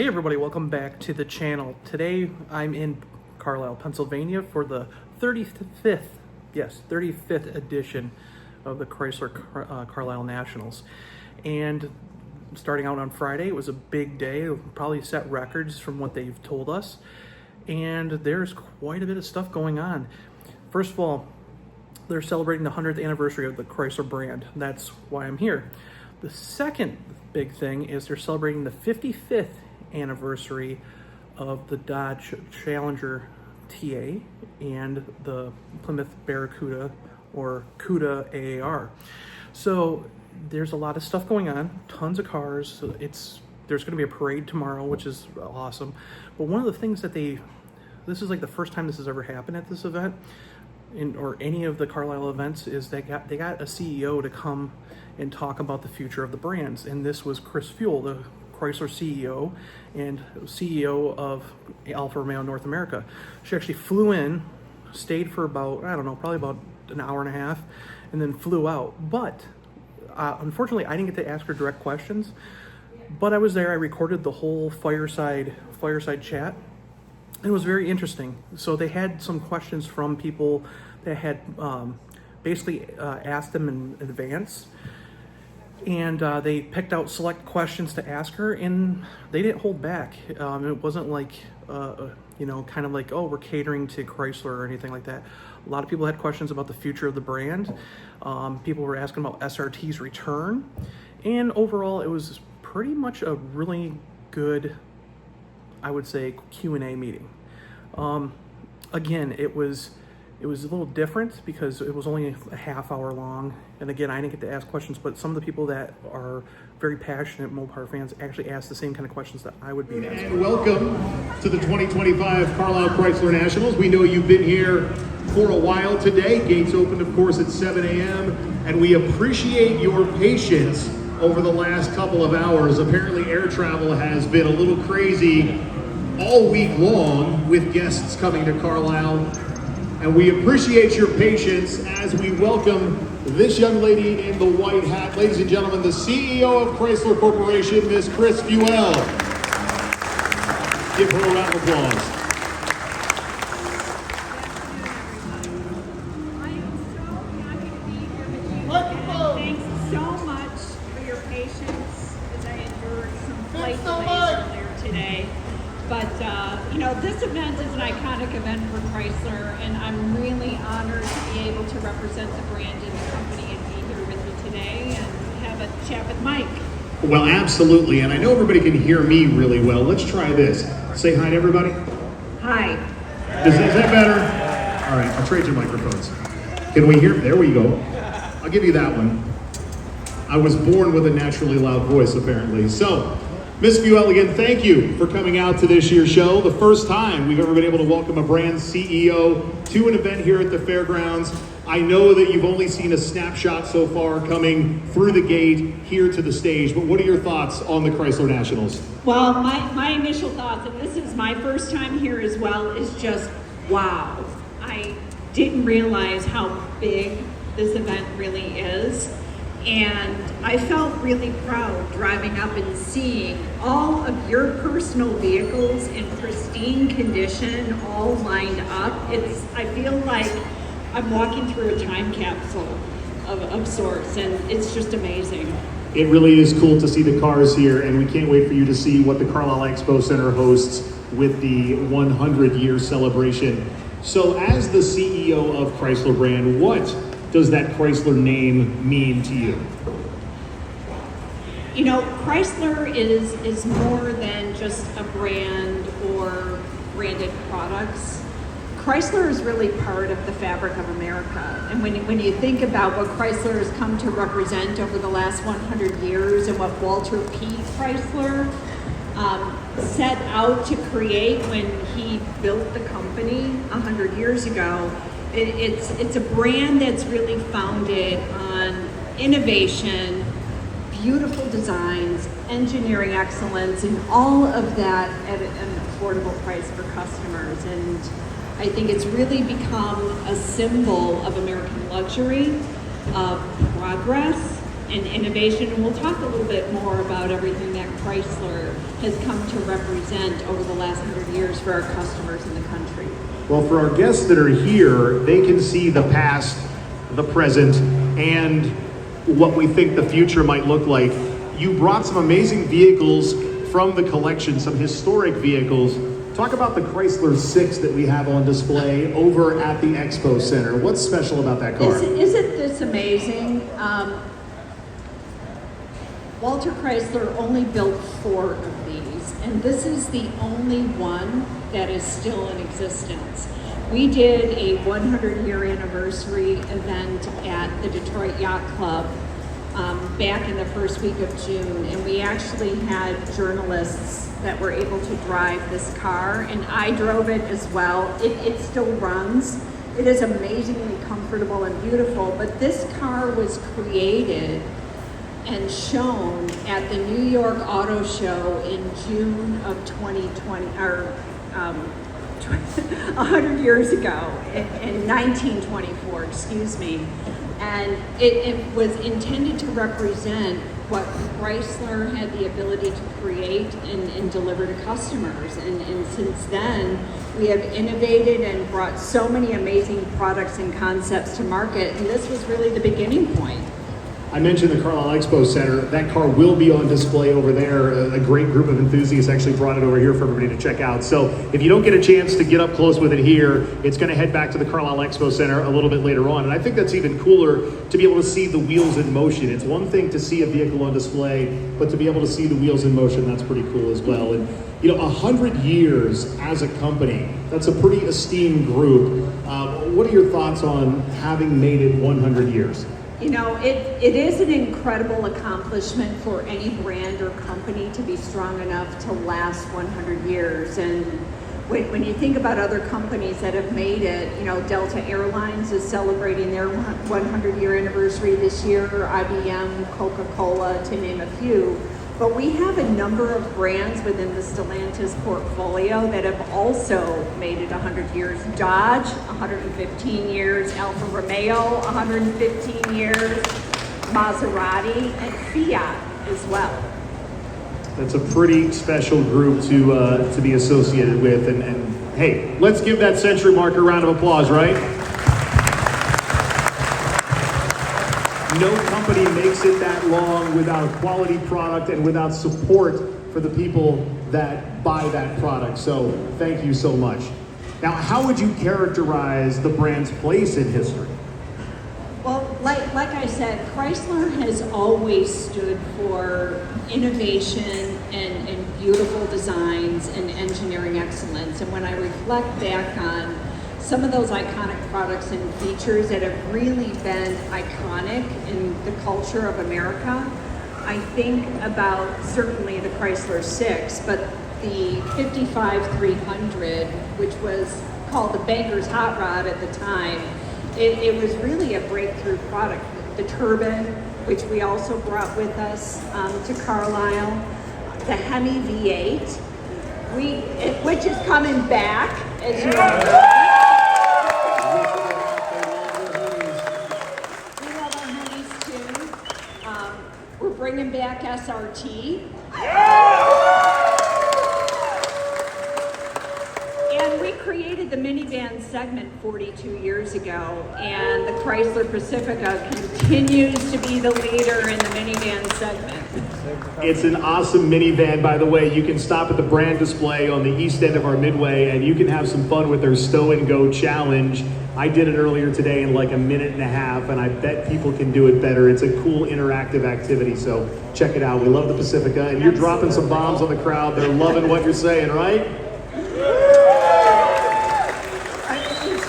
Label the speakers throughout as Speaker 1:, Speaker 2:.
Speaker 1: Hey everybody, welcome back to the channel. Today I'm in Carlisle, Pennsylvania for the 35th edition of the Chrysler Carlisle Nationals. And starting out on Friday, it was a big day. It'll probably set records from what they've told us. And there's quite a bit of stuff going on. First of all, they're celebrating the 100th anniversary of the Chrysler brand. That's why I'm here. The second big thing is they're celebrating the 55th anniversary of the Dodge Challenger TA and the Plymouth Barracuda or Cuda AAR. So there's a lot of stuff going on, tons of cars. There's going to be a parade tomorrow, which is awesome. But one of the things that this is like the first time this has ever happened at this event, or any of the Carlisle events, is they got a CEO to come and talk about the future of the brands. And this was Chris Feuell, the Chrysler CEO and CEO of Alfa Romeo North America. She actually flew in, stayed for about, I don't know, probably about an hour and a half, and then flew out. But unfortunately, I didn't get to ask her direct questions, but I was there. I recorded the whole fireside chat. It was very interesting. So they had some questions from people that had basically asked them in advance. And they picked out select questions to ask her, and they didn't hold back. It wasn't like, kind of like, oh, we're catering to Chrysler or anything like that. A lot of people had questions about the future of the brand. People were asking about SRT's return. And overall, it was pretty much a really good, I would say, Q&A meeting. Again, it was a little different because it was only a half hour long. And again, I didn't get to ask questions, but some of the people that are very passionate Mopar fans actually asked the same kind of questions that I would be asking.
Speaker 2: And welcome to the 2025 Carlisle Chrysler Nationals. We know you've been here for a while today. Gates opened, of course, at 7 a.m. And we appreciate your patience over the last couple of hours. Apparently, air travel has been a little crazy all week long with guests coming to Carlisle. And we appreciate your patience as we welcome this young lady in the white hat. Ladies and gentlemen, the CEO of Chrysler Corporation, Ms. Chris Feuell. Give her a round of applause.
Speaker 3: I am so happy to be here with you. And thanks so much for your patience as I endured some flight delays earlier today. But, this event is an iconic event for Chrysler, and I'm really honored to be able to represent the brand and the company and be here with you today and have a chat with Mike.
Speaker 2: Well, absolutely, and I know everybody can hear me really well. Let's try this. Say hi to everybody.
Speaker 3: Hi.
Speaker 2: Is that better? All right, I'll trade you microphones. Can we hear? There we go. I'll give you that one. I was born with a naturally loud voice, apparently. So, Ms. Feuell, again, thank you for coming out to this year's show. The first time we've ever been able to welcome a brand CEO to an event here at the fairgrounds. I know that you've only seen a snapshot so far coming through the gate here to the stage, but what are your thoughts on the Chrysler Nationals?
Speaker 3: Well, my initial thoughts, and this is my first time here as well, is just wow. I didn't realize how big this event really is. And I felt really proud driving up and seeing all of your personal vehicles in pristine condition, all lined up. I feel like I'm walking through a time capsule of sorts, and it's just amazing.
Speaker 2: It really is cool to see the cars here, and we can't wait for you to see what the Carlisle Expo Center hosts with the 100-year celebration. So as the CEO of Chrysler brand, what does that Chrysler name mean to you?
Speaker 3: Chrysler is more than just a brand or branded products. Chrysler is really part of the fabric of America. And when you think about what Chrysler has come to represent over the last 100 years and what Walter P. Chrysler set out to create when he built the company 100 years ago, it's a brand that's really founded on innovation, beautiful designs, engineering excellence, and all of that at an affordable price for customers. And I think it's really become a symbol of American luxury, of progress, and innovation, and we'll talk a little bit more about everything that Chrysler has come to represent over the last 100 years for our customers in the country.
Speaker 2: Well, for our guests that are here, they can see the past, the present, and what we think the future might look like. You brought some amazing vehicles from the collection, some historic vehicles. Talk about the Chrysler 6 that we have on display over at the Expo Center. What's special about that car?
Speaker 3: Isn't this amazing? Walter Chrysler only built 4 of these, and this is the only one that is still in existence. We did a 100-year anniversary event at the Detroit Yacht Club back in the first week of June, and we actually had journalists that were able to drive this car, and I drove it as well. It still runs. It is amazingly comfortable and beautiful, but this car was created and shown at the New York Auto Show in June of 2020, or 100 years ago, in 1924, excuse me. And it was intended to represent what Chrysler had the ability to create and deliver to customers. And since then, we have innovated and brought so many amazing products and concepts to market, and this was really the beginning point.
Speaker 2: I mentioned the Carlisle Expo Center. That car will be on display over there. A great group of enthusiasts actually brought it over here for everybody to check out. So if you don't get a chance to get up close with it here, it's going to head back to the Carlisle Expo Center a little bit later on. And I think that's even cooler to be able to see the wheels in motion. It's one thing to see a vehicle on display, but to be able to see the wheels in motion, that's pretty cool as well. And 100 years as a company, that's a pretty esteemed group. What are your thoughts on having made it 100 years?
Speaker 3: It is an incredible accomplishment for any brand or company to be strong enough to last 100 years. And when you think about other companies that have made it, Delta Airlines is celebrating their 100-year anniversary this year, IBM, Coca-Cola, to name a few. But we have a number of brands within the Stellantis portfolio that have also made it 100 years. Dodge, 115 years. Alfa Romeo, 115 years. Maserati, and Fiat as well.
Speaker 2: That's a pretty special group to be associated with. And hey, let's give that century mark a round of applause, right? No company makes it that long without quality product and without support for the people that buy that product. So thank you so much. Now, how would you characterize the brand's place in history?
Speaker 3: Well, like I said, Chrysler has always stood for innovation and beautiful designs and engineering excellence. And when I reflect back on some of those iconic products and features that have really been iconic in the culture of America, I think about certainly the Chrysler 6, but the 55-300, which was called the Banker's Hot Rod at the time, it was really a breakthrough product. The Turbine, which we also brought with us to Carlisle, the Hemi V8, which is coming back, as you know. Bringing back SRT. And we created the minivan segment 42 years ago, and the Chrysler Pacifica continues to be the leader in the minivan segment.
Speaker 2: It's an awesome minivan, by the way. You can stop at the brand display on the east end of our midway, and you can have some fun with their Stow and Go challenge. I did it earlier today in like a minute and a half, and I bet people can do it better. It's a cool interactive activity, so check it out. We love the Pacifica, and you're dropping some bombs on the crowd. They're loving what you're saying, right?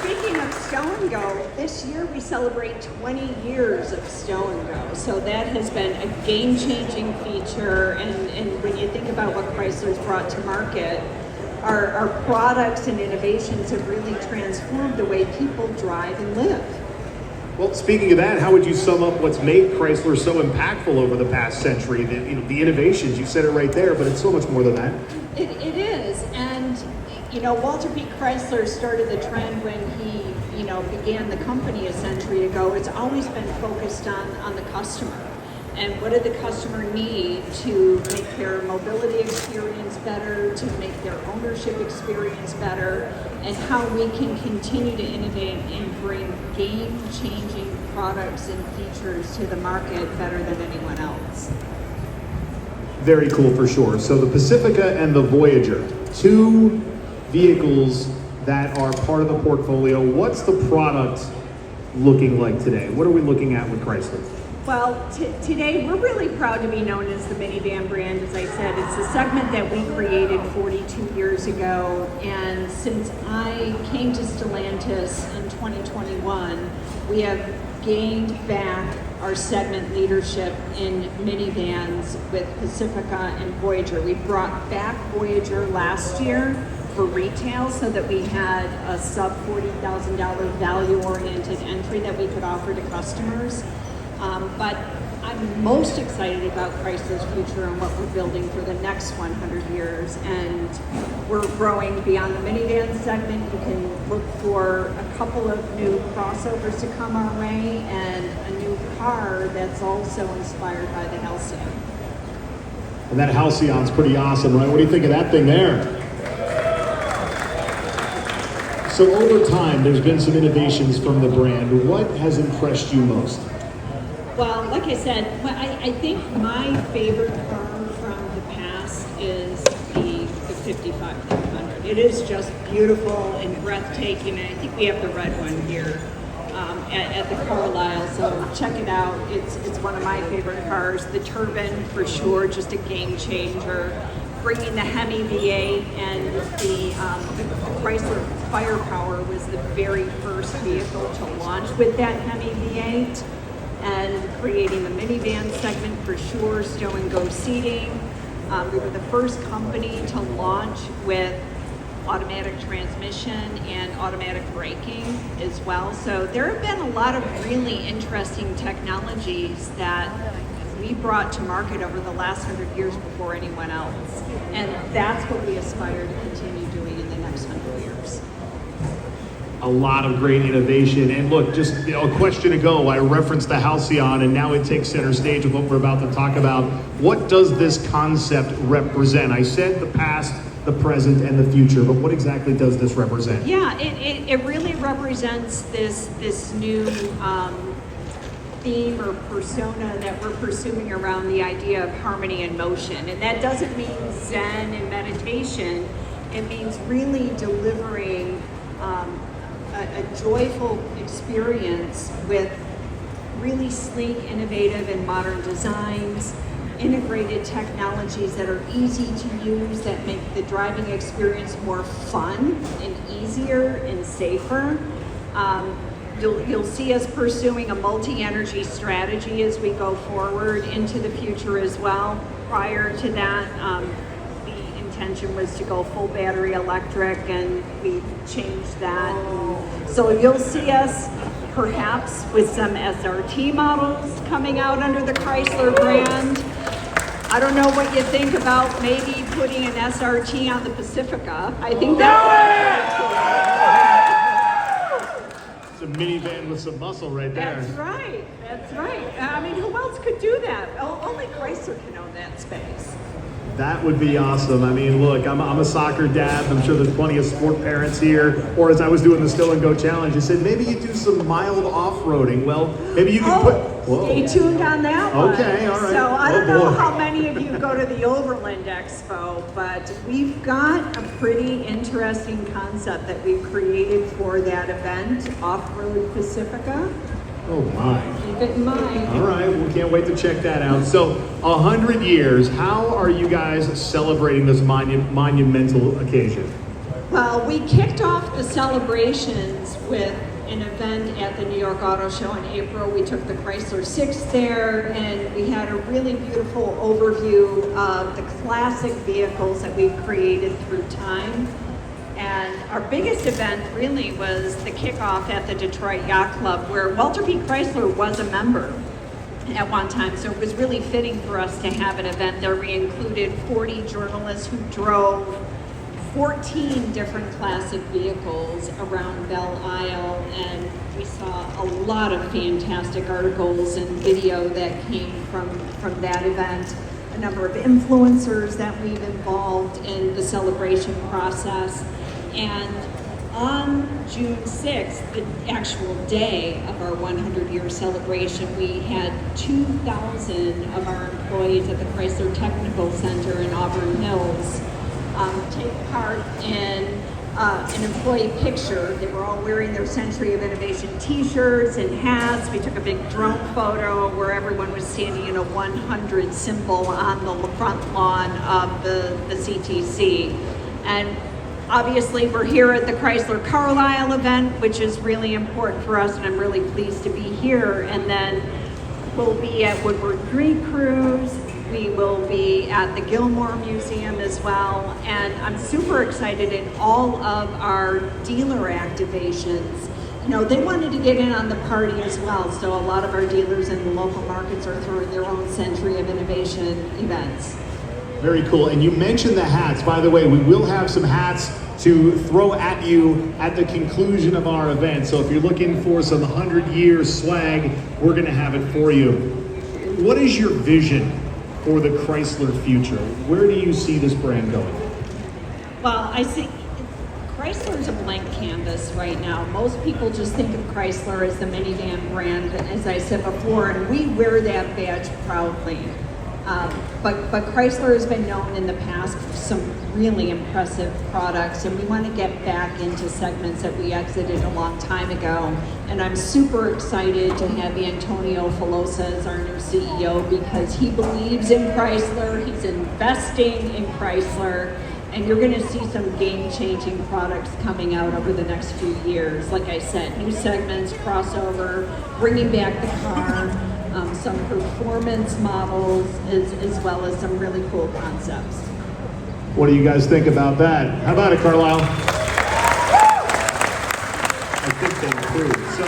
Speaker 3: Speaking of Stow and Go, this year we celebrate 20 years of Stow and Go, so that has been a game-changing feature, and when you think about what Chrysler's brought to market, our products and innovations have really transformed the way people drive and live.
Speaker 2: Well, speaking of that, how would you sum up what's made Chrysler so impactful over the past century? The innovations, you said it right there, but it's so much more than that.
Speaker 3: It is, and Walter P. Chrysler started the trend when he began the company a century ago. It's always been focused on the customer. and what do the customer need to make their mobility experience better, to make their ownership experience better, and how we can continue to innovate and bring game-changing products and features to the market better than anyone else.
Speaker 2: Very cool for sure. So the Pacifica and the Voyager, two vehicles that are part of the portfolio. What's the product looking like today? What are we looking at with Chrysler?
Speaker 3: Well, today we're really proud to be known as the minivan brand. As I said, it's a segment that we created 42 years ago, and since I came to Stellantis in 2021, we have gained back our segment leadership in minivans with Pacifica and Voyager. We brought back Voyager last year for retail so that we had a sub $40,000 value-oriented entry that we could offer to customers. But I'm most excited about Chrysler's future and what we're building for the next 100 years. And we're growing beyond the minivan segment. You can look for a couple of new crossovers to come our way and a new car that's also inspired by the Halcyon.
Speaker 2: And that Halcyon's pretty awesome, right? What do you think of that thing there? So over time, there's been some innovations from the brand. What has impressed you most?
Speaker 3: Well, like I said, I think my favorite car from the past is the 5500. It is just beautiful and breathtaking, and I think we have the red one here at the Carlisle, so check it out. It's one of my favorite cars. The turbine, for sure, just a game changer. Bringing the Hemi V8 and the Chrysler Firepower was the very first vehicle to launch with that Hemi V8. And creating the minivan segment for sure, stow and go seating. We were the first company to launch with automatic transmission and automatic braking as well. So there have been a lot of really interesting technologies that we brought to market over the last 100 years before anyone else. And that's what we aspire to continue doing in the next 100 years.
Speaker 2: A lot of great innovation. And look, just a question ago, I referenced the Halcyon, and now it takes center stage with what we're about to talk about. What does this concept represent? I said the past, the present, and the future, but what exactly does this represent?
Speaker 3: Yeah, it really represents this new theme or persona that we're pursuing around the idea of harmony and motion. And that doesn't mean Zen and meditation. It means really delivering a joyful experience with really sleek, innovative, and modern designs, integrated technologies that are easy to use, that make the driving experience more fun and easier and safer. You'll see us pursuing a multi-energy strategy as we go forward into the future as well. Prior to that, intention was to go full battery electric, and we changed that. So you'll see us perhaps with some SRT models coming out under the Chrysler brand. I don't know what you think about maybe putting an SRT on the Pacifica. I think that's
Speaker 2: It's a minivan with some muscle right there.
Speaker 3: That's right. That's right. I mean, who else could do that? Only Chrysler can own that space.
Speaker 2: That would be awesome. I mean, look, I'm a soccer dad. I'm sure there's plenty of sport parents here. Or as I was doing the Still and Go Challenge, I said, maybe you do some mild off-roading. Well, maybe you can put... Whoa.
Speaker 3: Stay tuned on that one.
Speaker 2: Okay, all right.
Speaker 3: So I don't know how many of you go to the Overland Expo, but we've got a pretty interesting concept that we've created for that event, Off-Road Pacifica.
Speaker 2: Oh my.
Speaker 3: Keep it in mind.
Speaker 2: All right, we can't wait to check that out. So, 100 years, how are you guys celebrating this monumental occasion?
Speaker 3: Well, we kicked off the celebrations with an event at the New York Auto Show in April. We took the Chrysler 6 there, and we had a really beautiful overview of the classic vehicles that we've created through time. And our biggest event really was the kickoff at the Detroit Yacht Club, where Walter B. Chrysler was a member at one time. So it was really fitting for us to have an event there. We included 40 journalists who drove 14 different classic vehicles around Belle Isle, and we saw a lot of fantastic articles and video that came from that event. A number of influencers that we've involved in the celebration process. And on June 6th, the actual day of our 100-year celebration, we had 2,000 of our employees at the Chrysler Technical Center in Auburn Hills take part in an employee picture. They were all wearing their Century of Innovation t-shirts and hats. We took a big drone photo where everyone was standing in a 100 symbol on the front lawn of the CTC. And obviously we're here at the Chrysler Carlisle event, which is really important for us, and I'm really pleased to be here. And then we'll be at Woodward Green Cruise. We will be at the Gilmore Museum as well, and I'm super excited in all of our dealer activations. You know, they wanted to get in on the party as well, so a lot of our dealers in the local markets are throwing their own Century of Innovation events.
Speaker 2: Very cool. And you mentioned the hats. By the way, we will have some hats to throw at you at the conclusion of our event. So if you're looking for some 100-year swag, we're going to have it for you. What is your vision for the Chrysler future? Where do you see this brand going?
Speaker 3: Well, I see Chrysler is a blank canvas right now. Most people just think of Chrysler as the minivan brand, as I said before, and we wear that badge proudly. But Chrysler has been known in the past for some really impressive products, and we want to get back into segments that we exited a long time ago. And I'm super excited to have Antonio Filosa as our new CEO because he believes in Chrysler, he's investing in Chrysler, and you're going to see some game-changing products coming out over the next few years. Like I said, new segments, crossover, bringing back the car, some performance models, as well as some really cool concepts.
Speaker 2: What do you guys think about that? How about it, Carlisle? I think they approve. So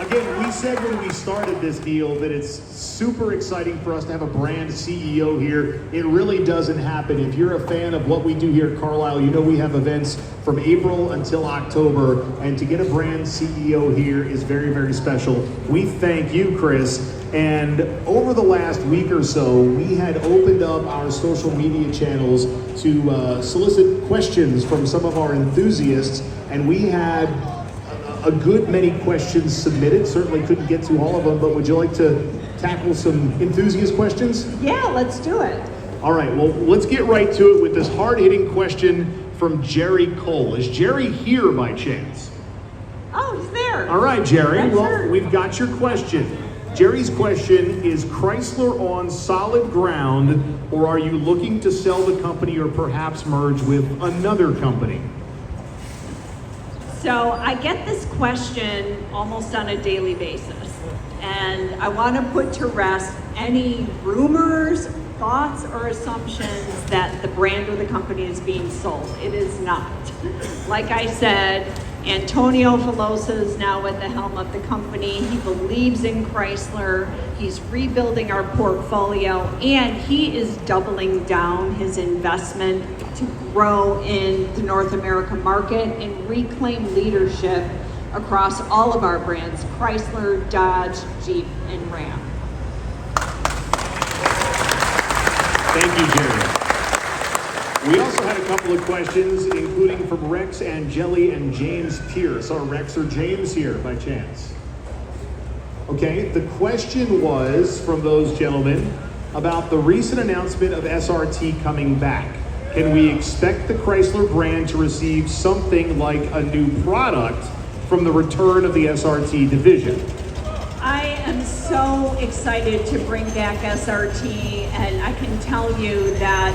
Speaker 2: again, we said when we started this deal that it's super exciting for us to have a brand CEO here. It really doesn't happen. If you're a fan of what we do here at Carlisle, you know we have events from April until October, and to get a brand CEO here is very, very special. We thank you, Chris. And over the last week or so, we had opened up our social media channels to solicit questions from some of our enthusiasts, and we had a good many questions submitted. Certainly couldn't get to all of them, but would you like to tackle some enthusiast questions?
Speaker 3: Yeah, let's do it.
Speaker 2: All right, well, let's get right to it with this hard-hitting question from Jerry Cole. Is Jerry here by chance?
Speaker 3: Oh, he's there.
Speaker 2: All right, Jerry,
Speaker 3: That's
Speaker 2: well,
Speaker 3: her.
Speaker 2: we've got your question. Jerry's question is, Chrysler on solid ground, or are you looking to sell the company or perhaps merge with another company?
Speaker 3: So I get this question almost on a daily basis, and I want to put to rest any rumors, thoughts, or assumptions that the brand or the company is being sold. It is not. Like I said, Antonio Filosa is now at the helm of the company. He believes in Chrysler. He's rebuilding our portfolio, and he is doubling down his investment to grow in the North America market and reclaim leadership across all of our brands, Chrysler, Dodge, Jeep, and Ram.
Speaker 2: Thank you, Jerry. We also had a couple of questions, including from Rex Angeli and James Pierce. Are Rex or James here by chance? Okay, the question was from those gentlemen about the recent announcement of SRT coming back. Can we expect the Chrysler brand to receive something like a new product from the return of the SRT division?
Speaker 3: I am so excited to bring back SRT, and I can tell you that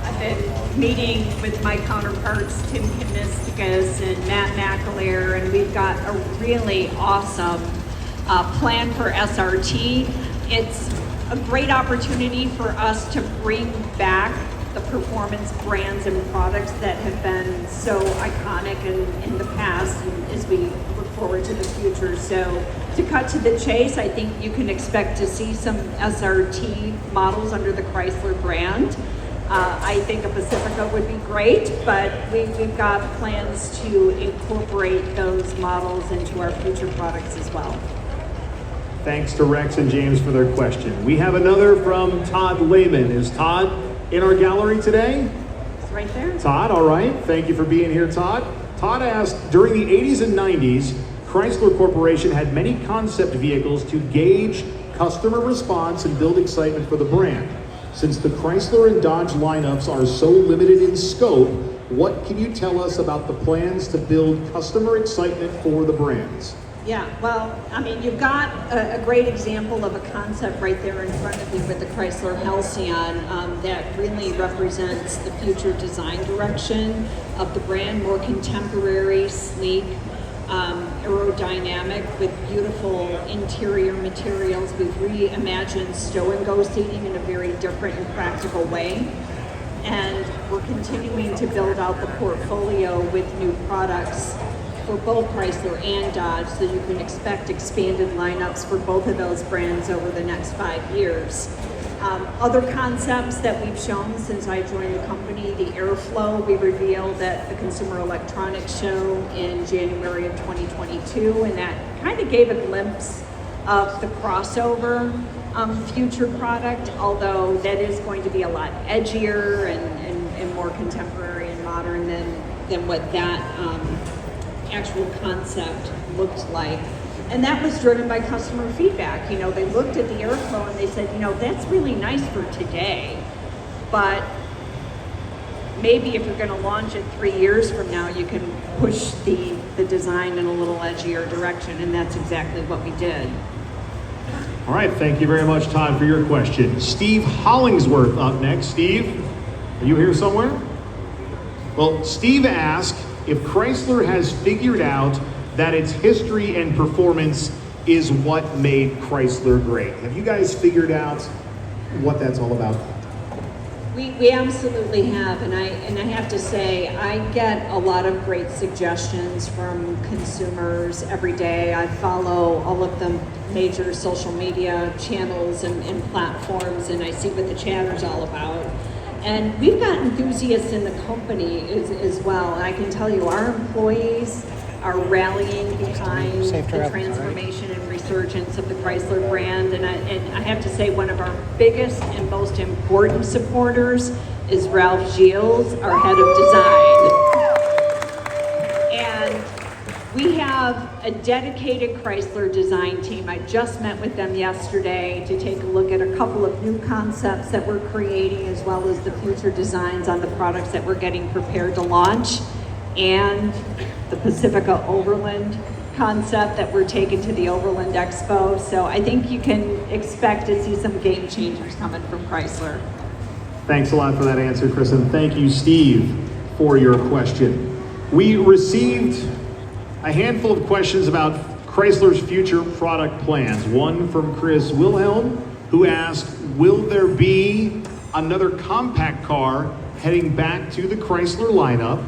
Speaker 3: I've been meeting with my counterparts, Tim Kamistakis and Matt McAleer, and we've got a really awesome plan for SRT. It's a great opportunity for us to bring back the performance brands and products that have been so iconic in the past, and as we look forward to the future. So to cut to the chase, I think you can expect to see some SRT models under the Chrysler brand. I think a Pacifica would be great, but we've got plans to incorporate those models into our future products as well.
Speaker 2: Thanks to Rex and James for their question. We have another from Todd Lehman. Is Todd in our gallery today?
Speaker 3: It's right there.
Speaker 2: Todd, all right. Thank you for being here, Todd. Todd asked, during the 80s and 90s, Chrysler Corporation had many concept vehicles to gauge customer response and build excitement for the brand. Since the Chrysler and Dodge lineups are so limited in scope, what can you tell us about the plans to build customer excitement for the brands?
Speaker 3: Yeah, well, I mean, you've got a great example of a concept right there in front of you with the Chrysler Halcyon that really represents the future design direction of the brand, more contemporary, sleek, aerodynamic with beautiful interior materials. We've reimagined stow and go seating in a very different and practical way. And we're continuing to build out the portfolio with new products for both Chrysler and Dodge, so you can expect expanded lineups for both of those brands over the next 5 years. Other concepts that we've shown since I joined the company, the Airflow, we revealed at the Consumer Electronics Show in January of 2022, and that kind of gave a glimpse of the crossover future product, although that is going to be a lot edgier and more contemporary and modern than what that actual concept looked like. And that was driven by customer feedback. You know, they looked at the Airflow and they said, you know, that's really nice for today, but maybe if you're going to launch it 3 years from now, you can push the design in a little edgier direction, and that's exactly what we did.
Speaker 2: All right, thank you very much, Todd, for your question. Steve Hollingsworth up next. Steve, are you here somewhere? Well, Steve asked if Chrysler has figured out that its history and performance is what made Chrysler great. Have you guys figured out what that's all about?
Speaker 3: We absolutely have, and I have to say, I get a lot of great suggestions from consumers every day. I follow all of the major social media channels and platforms, and I see what the chatter's all about. And we've got enthusiasts in the company as well. And I can tell you, our employees are rallying behind the transformation and resurgence of the Chrysler brand. And I have to say, one of our biggest and most important supporters is Ralph Gilles, our head of design. And we have a dedicated Chrysler design team. I just met with them yesterday to take a look at a couple of new concepts that we're creating, as well as the future designs on the products that we're getting prepared to launch, and the Pacifica Overland concept that we're taking to the Overland Expo. So I think you can expect to see some game changers coming from Chrysler.
Speaker 2: Thanks a lot for that answer, Chris, and thank you, Steve, for your question. We received a handful of questions about Chrysler's future product plans. One from Chris Wilhelm, who asked, will there be another compact car heading back to the Chrysler lineup?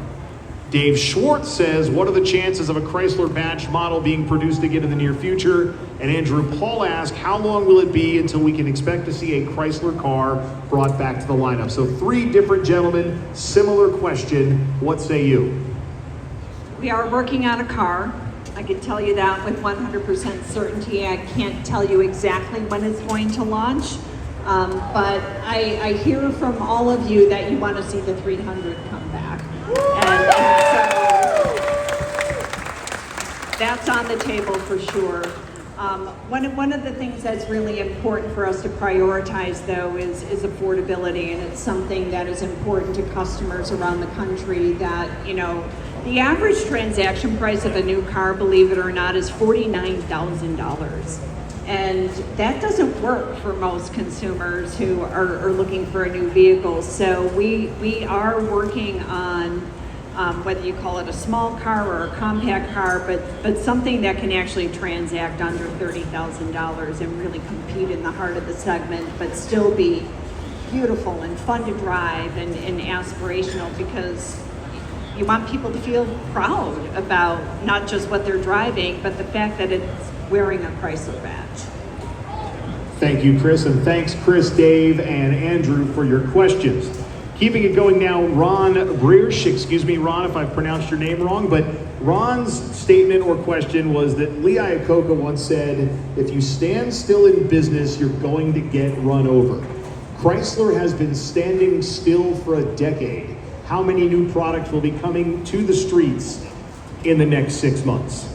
Speaker 2: Dave Schwartz says, what are the chances of a Chrysler batch model being produced again in the near future? And Andrew Paul asked, how long will it be until we can expect to see a Chrysler car brought back to the lineup? So 3 different gentlemen, similar question. What say you?
Speaker 3: We are working on a car. I can tell you that with 100% certainty. I can't tell you exactly when it's going to launch, but I hear from all of you that you want to see the 300 come back. And so that's on the table for sure. One of the things that's really important for us to prioritize, though, is affordability, and it's something that is important to customers around the country. That, you know, the average transaction price of a new car, believe it or not, is $49,000. And that doesn't work for most consumers who are looking for a new vehicle. So we are working on whether you call it a small car or a compact car, but something that can actually transact under $30,000 and really compete in the heart of the segment, but still be beautiful and fun to drive and aspirational, because you want people to feel proud about not just what they're driving, but the fact that it's wearing a Chrysler badge.
Speaker 2: Thank you, Chris, and thanks, Chris, Dave, and Andrew, for your questions. Keeping it going now, Ron Briersch, excuse me, Ron, if I've pronounced your name wrong, but Ron's statement or question was that Lee Iacocca once said, if you stand still in business, you're going to get run over. Chrysler has been standing still for a decade. How many new products will be coming to the streets in the next 6 months?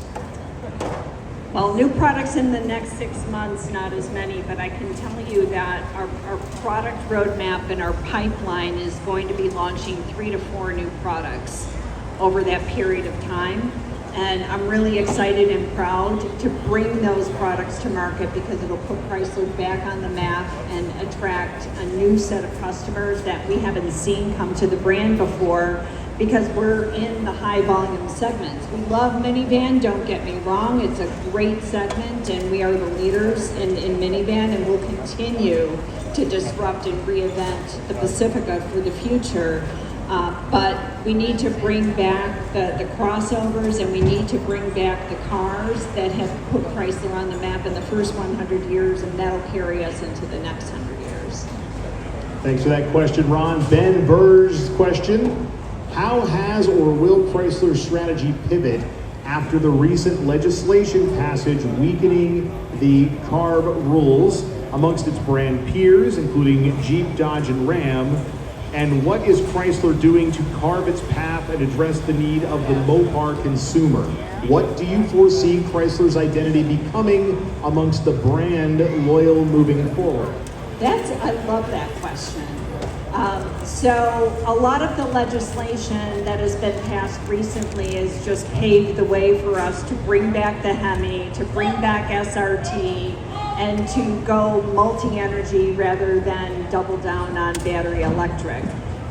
Speaker 3: Well, new products in the next 6 months, not as many, but I can tell you that our product roadmap and our pipeline is going to be launching 3 to 4 new products over that period of time. And I'm really excited and proud to bring those products to market because it'll put Chrysler back on the map and attract a new set of customers that we haven't seen come to the brand before, because we're in the high volume segments. We love minivan, don't get me wrong, it's a great segment and we are the leaders in minivan, and we'll continue to disrupt and reinvent the Pacifica for the future. But we need to bring back the crossovers, and we need to bring back the cars that have put Chrysler on the map in the first 100 years, and that'll carry us into the next 100 years.
Speaker 2: Thanks for that question, Ron. Ben Burr's question: how has or will Chrysler's strategy pivot after the recent legislation passage weakening the CARB rules amongst its brand peers, including Jeep, Dodge, and Ram? And what is Chrysler doing to carve its path and address the need of the Mopar consumer? What do you foresee Chrysler's identity becoming amongst the brand loyal moving forward?
Speaker 3: I love that question. So a lot of the legislation that has been passed recently has just paved the way for us to bring back the Hemi, to bring back SRT, and to go multi-energy rather than double down on battery electric.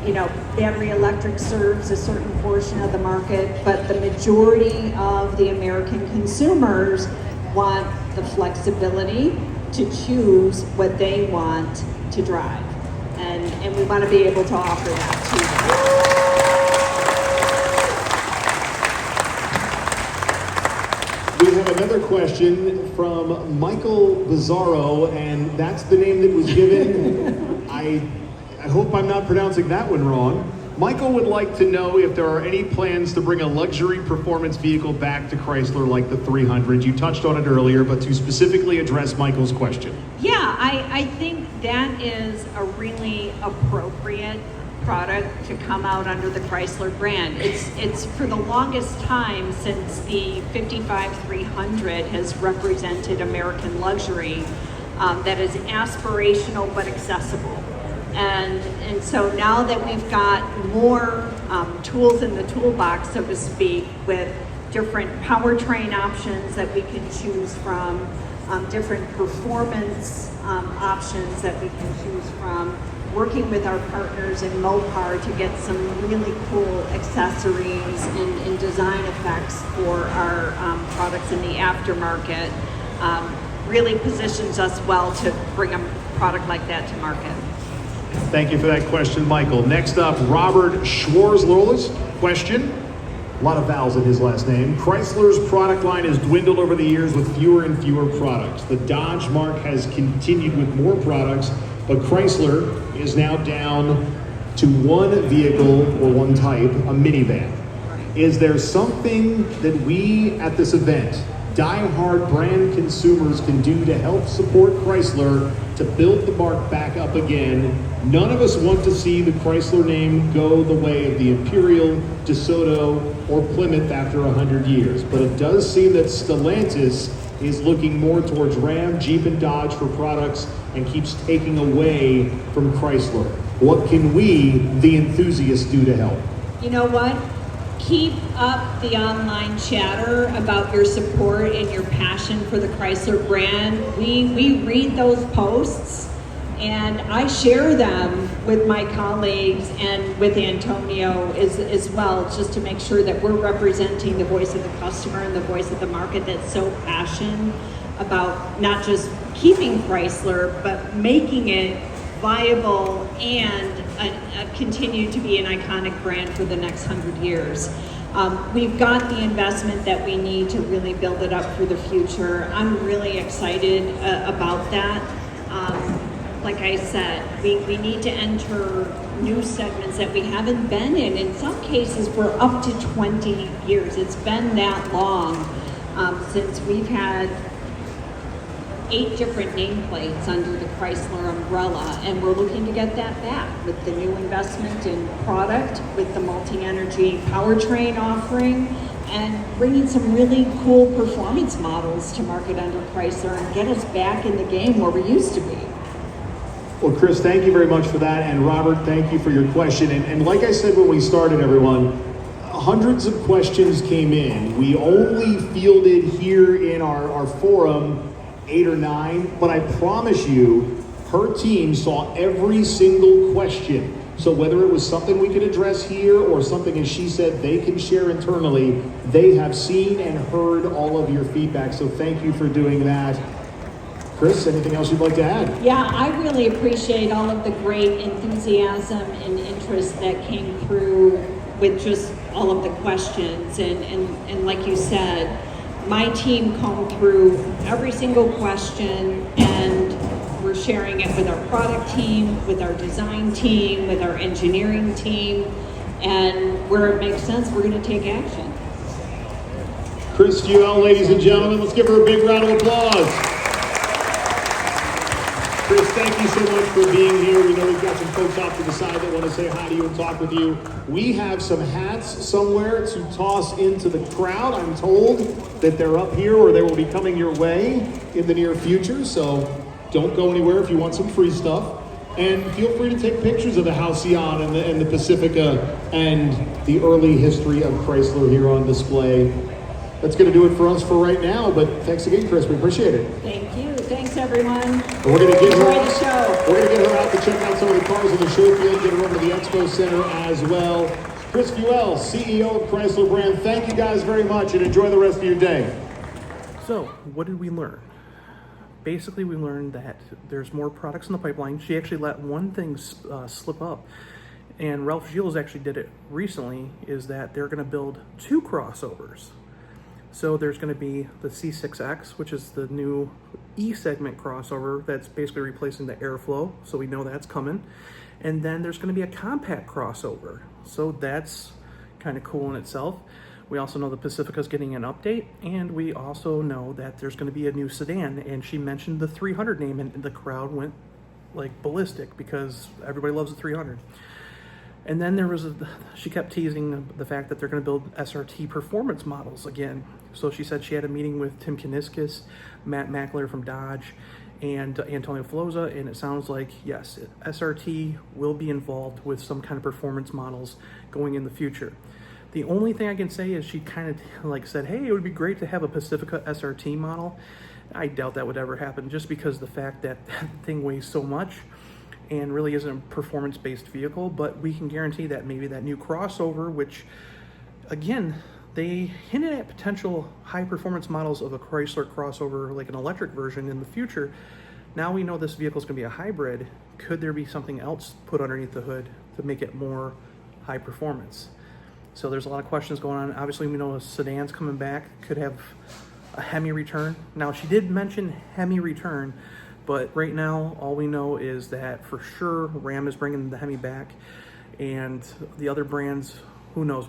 Speaker 3: You know, battery electric serves a certain portion of the market, but the majority of the American consumers want the flexibility to choose what they want to drive. And we want to be able to offer that to them.
Speaker 2: We have another question from Michael Bizzarro, and that's the name that was given. I hope I'm not pronouncing that one wrong. Michael would like to know if there are any plans to bring a luxury performance vehicle back to Chrysler like the 300. You touched on it earlier, but to specifically address Michael's question.
Speaker 3: Yeah, I think that is a really appropriate product to come out under the Chrysler brand. It's for the longest time, since the 55-300 has represented American luxury, that is aspirational but accessible. And so now that we've got more tools in the toolbox, so to speak, with different powertrain options that we can choose from, different performance options that we can choose from, working with our partners in Mopar to get some really cool accessories and design effects for our products in the aftermarket, really positions us well to bring a product like that to market.
Speaker 2: Thank you for that question, Michael. Next up, Robert Schwarzlola's question. A lot of vowels in his last name. Chrysler's product line has dwindled over the years with fewer and fewer products. The Dodge mark has continued with more products, but Chrysler is now down to one vehicle or one type, a minivan. Is there something that we at this event, die-hard brand consumers, can do to help support Chrysler to build the mark back up again? None of us want to see the Chrysler name go the way of the Imperial, DeSoto, or Plymouth after 100 years. But it does seem that Stellantis is looking more towards Ram, Jeep, and Dodge for products and keeps taking away from Chrysler. What can we, the enthusiasts, do to help?
Speaker 3: You know what? Keep up the online chatter about your support and your passion for the Chrysler brand. We read those posts, and I share them with my colleagues and with Antonio as well, just to make sure that we're representing the voice of the customer and the voice of the market that's so passionate about not just keeping Chrysler, but making it viable and continue to be an iconic brand for the next 100 years. We've got the investment that we need to really build it up for the future. I'm really excited about that. like I said, we need to enter new segments that we haven't been in some cases for up to 20 years. It's been that long since we've had 8 different nameplates under the Chrysler umbrella, and we're looking to get that back with the new investment in product, with the multi-energy powertrain offering, and bringing some really cool performance models to market under Chrysler and get us back in the game where we used to be.
Speaker 2: Well, Chris, thank you very much for that. And Robert, thank you for your question. And like I said when we started, everyone, hundreds of questions came in. We only fielded here in our forum 8 or 9, but I promise you, her team saw every single question. So whether it was something we could address here or something, as she said, they can share internally, they have seen and heard all of your feedback. So thank you for doing that. Chris, anything else you'd like to add?
Speaker 3: Yeah, I really appreciate all of the great enthusiasm and interest that came through with just all of the questions. And like you said, my team combed through every single question, and we're sharing it with our product team, with our design team, with our engineering team, and where it makes sense, we're going to take action.
Speaker 2: Chris Feuell, ladies and gentlemen, let's give her a big round of applause. Chris, thank you so much for being here. We know we've got some folks off to the side that want to say hi to you and talk with you. We have some hats somewhere to toss into the crowd. I'm told that they're up here or they will be coming your way in the near future. So don't go anywhere if you want some free stuff. And feel free to take pictures of the Halcyon and the Pacifica and the early history of Chrysler here on display. That's going to do it for us for right now, but thanks again, Chris. We appreciate it.
Speaker 3: Thank you. Thanks, everyone.
Speaker 2: We're going to get
Speaker 3: Enjoy the show.
Speaker 2: We're going to get her out to check out some of the cars in the show field, get her over to the Expo Center as well. Chris Feuell, CEO of Chrysler brand, thank you guys very much and enjoy the rest of your day.
Speaker 1: So, what did we learn? Basically, we learned that there's more products in the pipeline. She actually let one thing slip up, and Ralph Gilles actually did it recently, is that they're going to build 2 crossovers. So there's going to be the C6X, which is the new E-segment crossover that's basically replacing the Airflow, so we know that's coming. And then there's going to be a compact crossover, so that's kind of cool in itself. We also know the Pacifica's getting an update, and we also know that there's going to be a new sedan, and she mentioned the 300 name, and the crowd went like ballistic because everybody loves the 300. And then she kept teasing the fact that they're going to build SRT performance models again. So she said she had a meeting with Tim Kuniskis, Matt Mackler from Dodge, and Antonio Filosa, and it sounds like, yes, SRT will be involved with some kind of performance models going in the future. The only thing I can say is she kind of like said, hey, it would be great to have a Pacifica SRT model. I doubt that would ever happen, just because the fact that that thing weighs so much and really isn't a performance-based vehicle. But we can guarantee that maybe that new crossover, which again, they hinted at potential high-performance models of a Chrysler crossover, like an electric version in the future. Now we know this vehicle is going to be a hybrid. Could there be something else put underneath the hood to make it more high performance? So there's a lot of questions going on. Obviously, we know a sedan's coming back, could have a Hemi return. Now, she did mention Hemi return, but right now, all we know is that for sure Ram is bringing the Hemi back, and the other brands, who knows,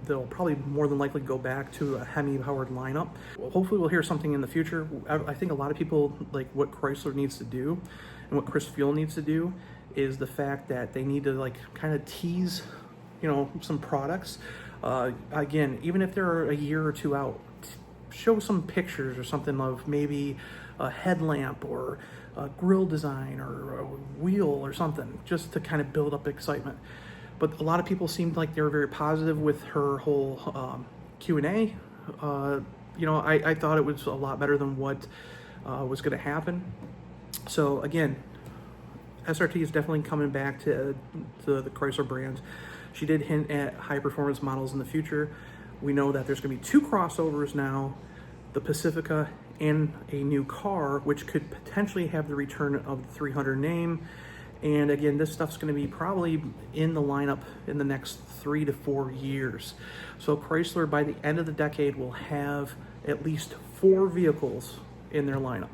Speaker 1: they'll probably more than likely go back to a Hemi-powered lineup. Well, hopefully we'll hear something in the future. I think a lot of people, like what Chrysler needs to do and what Chris Feuell needs to do is the fact that they need to like kind of tease, you know, some products. Again, even if they're a year or 2 out, show some pictures or something of maybe a headlamp or a grille design or a wheel or something, just to kind of build up excitement. But a lot of people seemed like they were very positive with her whole Q&A. You know, I thought it was a lot better than what was going to happen. So again, SRT is definitely coming back to the Chrysler brand. She did hint at high performance models in the future. We know that there's going to be 2 crossovers now, the Pacifica and a new car, which could potentially have the return of the 300 name. And again, this stuff's going to be probably in the lineup in the next 3 to 4 years. So Chrysler, by the end of the decade, will have at least 4 vehicles in their lineup.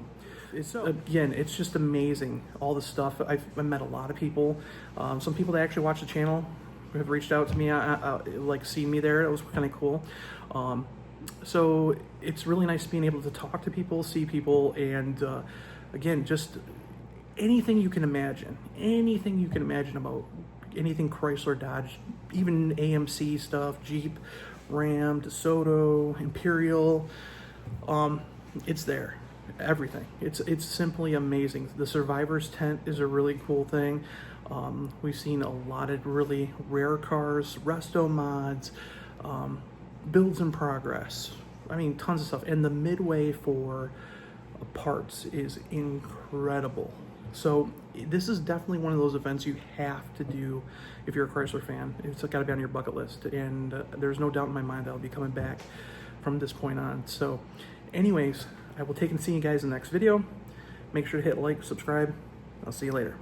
Speaker 1: It's again, it's just amazing, all the stuff. I've met a lot of people. Some people that actually watch the channel have reached out to me, like seen me there. It was kind of cool. So it's really nice being able to talk to people, see people, and again, just anything you can imagine about anything Chrysler, Dodge, even AMC stuff, Jeep, Ram, DeSoto, Imperial. It's there. Everything. It's simply amazing. The Survivor's tent is a really cool thing. We've seen a lot of really rare cars, resto mods, builds in progress. I mean, tons of stuff. And the midway for parts is incredible. So this is definitely one of those events you have to do if you're a Chrysler fan. It's got to be on your bucket list. And there's no doubt in my mind that I'll be coming back from this point on. So anyways, I will take and see you guys in the next video. Make sure to hit like, subscribe. I'll see you later.